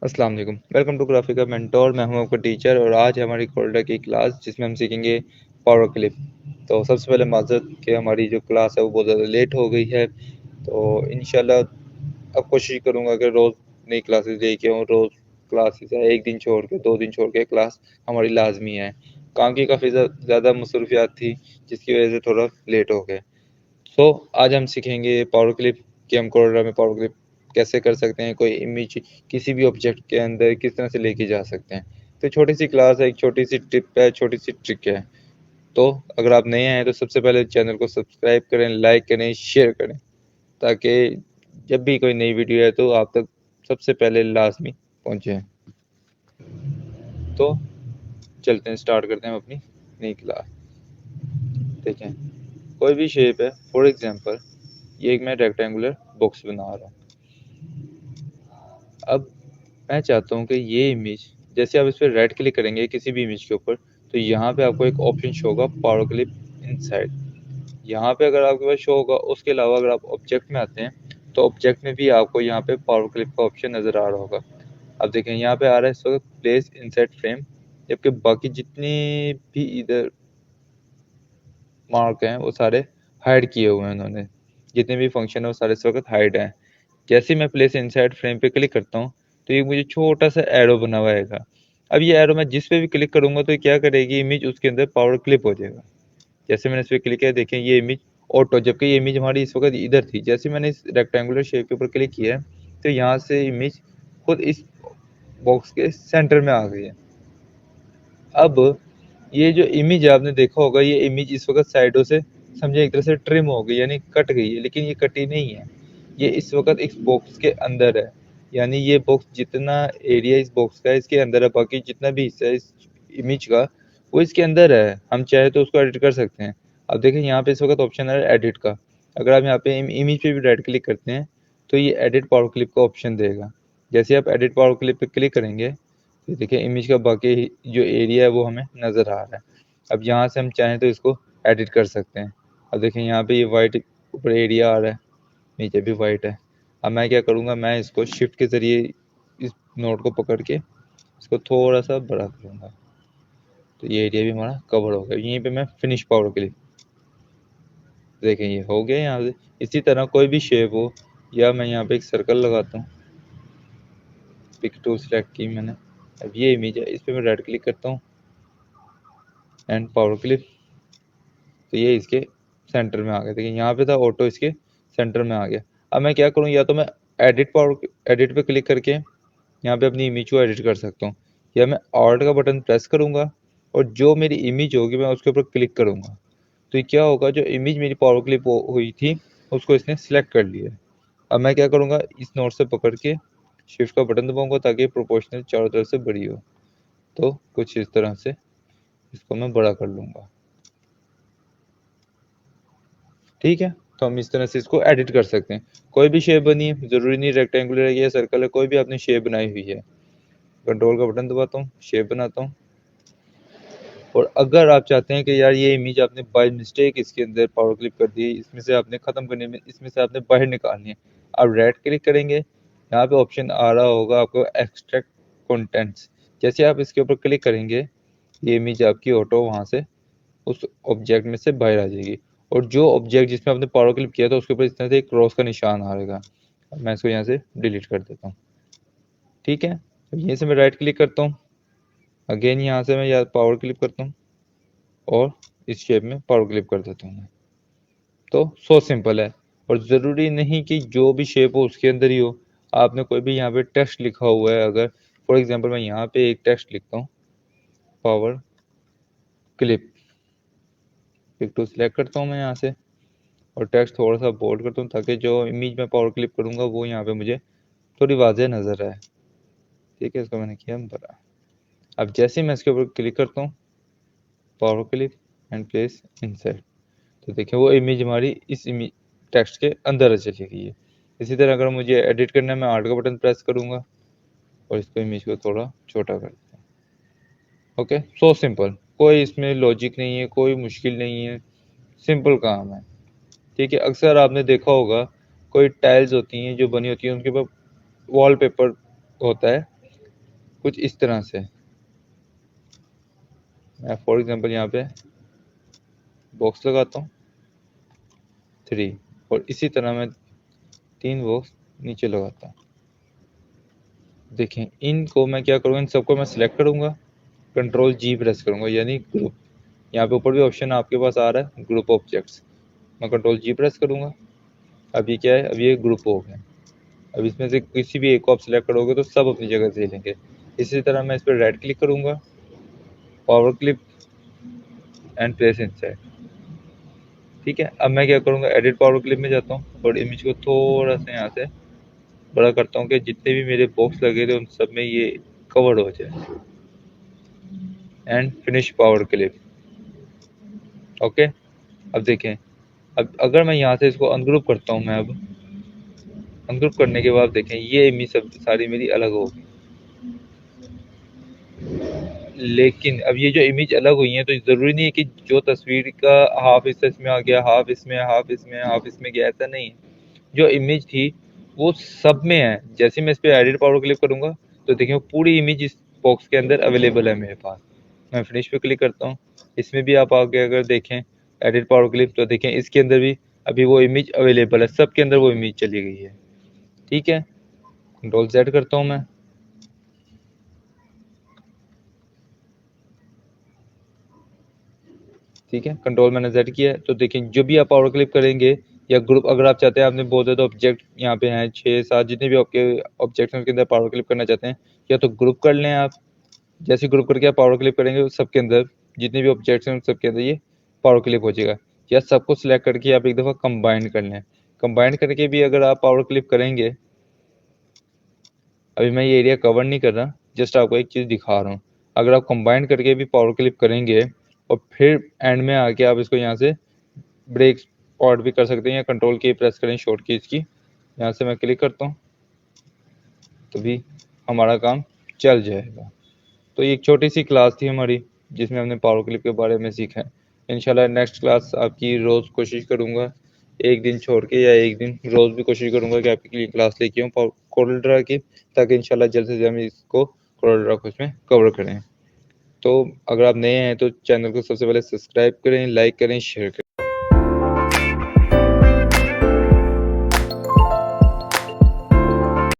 अस्सलाम वालेकुम, welcome to ग्राफिका mentor. मैं हूं आपका टीचर और आज है हमारी कोल्डा की क्लास जिसमें हम सीखेंगे पावर क्लिप। तो सबसे पहले माजरत कि हमारी जो क्लास है वो बहुत ज़्यादा लेट हो गई है। तो इंशाल्लाह अब कोशिश करूंगा कि रोज़ नई क्लासेस लेके आऊँ। रोज़ क्लासेस है, एक दिन छोड़ के 2 दिन छोड़ के क्लास हमारी लाजमी है। काम की काफ़ी ज़्यादा मसरूफियात थी जिसकी वजह से थोड़ा लेट हो गए। सो आज हम सीखेंगे पावर क्लिप कि हम कोरोना में पावर क्लिप कैसे कर सकते हैं, कोई इमेज किसी भी ऑब्जेक्ट के अंदर किस तरह से लेके जा सकते हैं। तो छोटी सी क्लास है, एक छोटी सी टिप है, छोटी सी ट्रिक है। तो अगर आप नए हैं तो सबसे पहले चैनल को सब्सक्राइब करें, लाइक करें, शेयर करें, ताकि जब भी कोई नई वीडियो है तो आप तक सबसे पहले लाजमी पहुंचे। तो चलते हैं, स्टार्ट करते हैं हम अपनी नई क्लास। देखें, कोई भी शेप है, फॉर एग्जांपल ये एक मैं रेक्टेंगुलर बॉक्स बना रहा हूँ। अब मैं चाहता हूँ कि ये इमेज, जैसे आप इस पर राइट क्लिक करेंगे किसी भी इमेज के ऊपर, तो यहाँ पे आपको एक ऑप्शन शो होगा पावर क्लिप इनसाइड। यहाँ पे अगर आपके पास शो होगा, उसके अलावा अगर आप ऑब्जेक्ट में आते हैं तो ऑब्जेक्ट में भी आपको यहाँ पे पावर क्लिप का ऑप्शन नज़र आ रहा होगा। अब देखें यहाँ पे आ रहा है इस वक्त प्लेस इनसाइड फ्रेम, जबकि बाकी जितने भी इधर मार्क हैं वो सारे हाइड किए हुए हैं उन्होंने। जितने भी फंक्शन है वो सारे इस वक्त हाइड हैं। जैसे ही मैं प्लेस इनसाइड फ्रेम पे क्लिक करता हूँ तो ये मुझे छोटा सा एरो बना हुआ आएगा। अब ये एरो मैं जिस पे भी क्लिक करूंगा तो ये क्या करेगी, इमेज उसके अंदर पावर क्लिप हो जाएगा। जैसे मैंने इस पे क्लिक किया, देखें ये इमेज ऑटो, जबकि ये इमेज हमारी इस वक्त इधर थी। जैसे मैंने इस रेक्टेंगुलर शेप के ऊपर क्लिक किया है तो यहाँ से इमेज खुद इस बॉक्स के सेंटर में आ गई है। अब ये जो इमेज आपने देखा होगा, ये इमेज इस वक्त साइडों से समझे एक तरह से ट्रिम हो गई, यानी कट गई है, लेकिन ये कटी नहीं है। ये इस वक्त इस बॉक्स के अंदर है, यानी ये बॉक्स जितना एरिया इस बॉक्स का है इसके अंदर है, बाकी जितना भी हिस्सा है इस इमेज का वो इसके अंदर है। हम चाहे तो उसको एडिट कर सकते हैं। अब देखिए यहाँ पे इस वक्त ऑप्शन है एडिट का। अगर आप यहाँ पे इमेज पे भी राइट क्लिक करते हैं तो ये एडिट पावर क्लिप का ऑप्शन देगा। जैसे आप एडिट पावर क्लिप पे क्लिक करेंगे तो देखिए इमेज का बाकी जो एरिया है वो हमें नज़र आ रहा है। अब यहाँ से हम चाहें तो इसको एडिट कर सकते हैं। अब देखिए यहाँ पे ये वाइट ऊपर एरिया आ रहा है, नीचे भी वाइट है। अब मैं क्या करूँगा, मैं इसको शिफ्ट के ज़रिए इस नोट को पकड़ के इसको थोड़ा सा बड़ा करूँगा, तो ये एरिया भी हमारा कवर हो गया। यहीं पे मैं फिनिश पावर क्लिक, देखें ये हो गया यहाँ से। इसी तरह कोई भी शेप हो, या मैं यहाँ पे एक सर्कल लगाता हूँ, पिक टूल सेलेक्ट की मैंने। अब ये इमेज है, इस पर मैं राइट क्लिक करता हूँ एंड पावर क्लिप, तो ये इसके सेंटर में आ गया। देखिए यहाँ पे था ऑटो, इसके सेंटर में आ गया। अब मैं क्या करूँ, या तो मैं एडिट पे क्लिक करके यहाँ पे अपनी इमेज को एडिट कर सकता हूँ, या मैं ऑल्ट का बटन प्रेस करूँगा और जो मेरी इमेज होगी मैं उसके ऊपर क्लिक करूँगा। तो ये क्या होगा, जो इमेज मेरी पावर क्लिप हुई थी उसको इसने सिलेक्ट कर लिया है। अब मैं क्या करूँगा, इस नोट से पकड़ के शिफ्ट का बटन दबाऊंगा ताकि प्रोपोर्शनल चारों तरफ से बड़ी हो। तो कुछ इस तरह से इसको मैं बड़ा कर लूँगा। ठीक है, तो हम इस तरह से इसको एडिट कर सकते हैं। कोई भी शेप बनी है, ज़रूरी नहीं रेक्टेंगुलर है या सर्कल है, कोई भी आपने शेप बनाई हुई है, कंट्रोल का बटन दबाता हूँ, शेप बनाता हूँ। और अगर आप चाहते हैं कि यार ये इमेज आपने बाय मिस्टेक इसके अंदर पावर क्लिप कर दी, इसमें से आपने ख़त्म करने में, इसमें से आपने बाहर निकालनी है, आप राइट क्लिक करेंगे, यहाँ पे ऑप्शन आ रहा होगा आपको एक्सट्रैक्ट कंटेंट्स। जैसे आप इसके ऊपर क्लिक करेंगे ये इमेज आपकी ऑटो वहाँ से उस ऑब्जेक्ट में से बाहर आ जाएगी। और जो ऑब्जेक्ट जिसमें आपने पावर क्लिप किया था उसके ऊपर इस तरह से एक क्रॉस का निशान आएगा। मैं इसको यहाँ से डिलीट कर देता हूँ। ठीक है, अब यहीं से मैं राइट क्लिक करता हूँ, अगेन यहाँ से मैं या पावर क्लिप करता हूँ और इस शेप में पावर क्लिप कर देता हूँ। तो सो सिंपल है, और ज़रूरी नहीं कि जो भी शेप हो उसके अंदर ही हो। आपने कोई भी यहाँ पे टेक्स्ट लिखा हुआ है, अगर फॉर एग्जांपल मैं यहाँ पे एक टेक्स्ट लिखता हूँ power clip, pick to select करता हूँ मैं यहाँ से और टेक्स्ट थोड़ा सा बोल्ड करता हूँ ताकि जो इमेज में पावर क्लिप करूँगा वो यहाँ पे मुझे थोड़ी वाज़ेह नज़र आए। ठीक है, इसको मैंने किया बड़ा। अब जैसे ही मैं इसके ऊपर क्लिक करता हूँ power clip and place inside, तो देखिए वो इमेज हमारी इस इमेज टेक्स्ट के अंदर चली गई है। इसी तरह अगर मुझे एडिट करना है, मैं आर्ट का बटन प्रेस करूँगा और इसको इमेज को थोड़ा छोटा कर देता हूँ। ओके, सो सिंपल, कोई इसमें लॉजिक नहीं है, कोई मुश्किल नहीं है, सिंपल काम है। ठीक है, अक्सर आपने देखा होगा कोई टाइल्स होती हैं जो बनी होती हैं, उनके ऊपर वॉलपेपर होता है, कुछ इस तरह से। मैं फॉर एग्जांपल यहाँ पे बॉक्स लगाता हूँ 3, और इसी तरह मैं 3 बॉक्स नीचे लगाता हूँ। देखें, इनको मैं क्या करूँगा, इन सबको मैं सिलेक्ट करूँगा, कंट्रोल जी प्रेस करूँगा, यानी ग्रुप। यहाँ पे ऊपर भी ऑप्शन आपके पास आ रहा है ग्रुप ऑब्जेक्ट्स, मैं कंट्रोल जी प्रेस करूँगा। अब ये क्या है, अब ये ग्रुप हो गया। अब इसमें से किसी भी एक को आप सिलेक्ट करोगे तो सब अपनी जगह से लेंगे। इसी तरह मैं इस पर राइट क्लिक करूँगा, power clip and place inside. ठीक है, अब मैं क्या करूँगा, एडिट पावर क्लिप में जाता हूँ और इमेज को थोड़ा सा यहाँ से बड़ा करता हूँ कि जितने भी मेरे बॉक्स लगे थे उन सब में ये कवर हो जाए। And finish power clip. Okay, अब देखें, अब अगर मैं यहाँ से इसको अनग्रुप करता हूँ, मैं अब अनग्रुप करने के बाद देखें ये इमेज सब सारी मेरी अलग होगी। लेकिन अब ये जो इमेज अलग हुई है तो ज़रूरी नहीं है कि जो तस्वीर का हाफ हिस्सा इसमें आ गया, हाफ इसमें, हाफ इसमें, हाफ इसमें गया, ऐसा नहीं है। जो इमेज थी वो सब में है। जैसे मैं इस पर एडिट पावर क्लिक करूँगा तो देखिए पूरी इमेज इस बॉक्स के अंदर अवेलेबल है मेरे पास। मैं फिनिश पे क्लिक करता हूँ, इसमें भी आप आगे अगर देखें एडिट पावर क्लिप तो देखें इसके अंदर भी अभी वो इमेज अवेलेबल है, सबके अंदर वो इमेज चली गई है। ठीक है, कंट्रोल Z करता हूँ मैं। ठीक है, कंट्रोल मैंने Z किया है। तो देखिए जो भी आप पावर क्लिप करेंगे या ग्रुप, अगर आप चाहते हैं, आपने बहुत ज़्यादा ऑब्जेक्ट यहाँ पे हैं 6-7 जितने भी आपके ऑब्जेक्ट हैं उसके अंदर पावर क्लिप करना चाहते हैं, या तो ग्रुप कर लें आप। जैसे ग्रुप करके आप पावर क्लिप करेंगे उस सबके अंदर जितने भी ऑब्जेक्ट्स हैं उन सबके अंदर ये पावर क्लिप हो जाएगा। या सबको सिलेक्ट करके आप एक दफ़ा कंबाइन कर लें। कंबाइन करके भी अगर आप पावर क्लिप करेंगे, अभी मैं ये एरिया कवर नहीं कर रहा, जस्ट आपको एक चीज़ दिखा रहा हूँ। अगर आप कंबाइन करके भी पावर क्लिप करेंगे और फिर एंड में आके आप इसको यहाँ से ब्रेक स्पॉट भी कर सकते हैं, या कंट्रोल की प्रेस करें शॉर्ट कीज की, यहाँ से मैं क्लिक करता हूँ तभी हमारा काम चल जाएगा। तो ये एक छोटी सी क्लास थी हमारी जिसमें हमने पावर क्लिप के बारे में सीखा है। इंशाल्लाह नेक्स्ट क्लास आपकी रोज़ कोशिश करूँगा, एक दिन छोड़ के या एक दिन रोज़ भी कोशिश करूँगा कि आपके लिए क्लास लेके आऊँ कोरल ड्रा की, ताकि इंशाल्लाह जल्द से जल्द हम इसको कोरल ड्रा को उसमें कवर करें। तो अगर आप नए हैं तो चैनल को सबसे पहले सब्सक्राइब करें, लाइक करें, शेयर करें।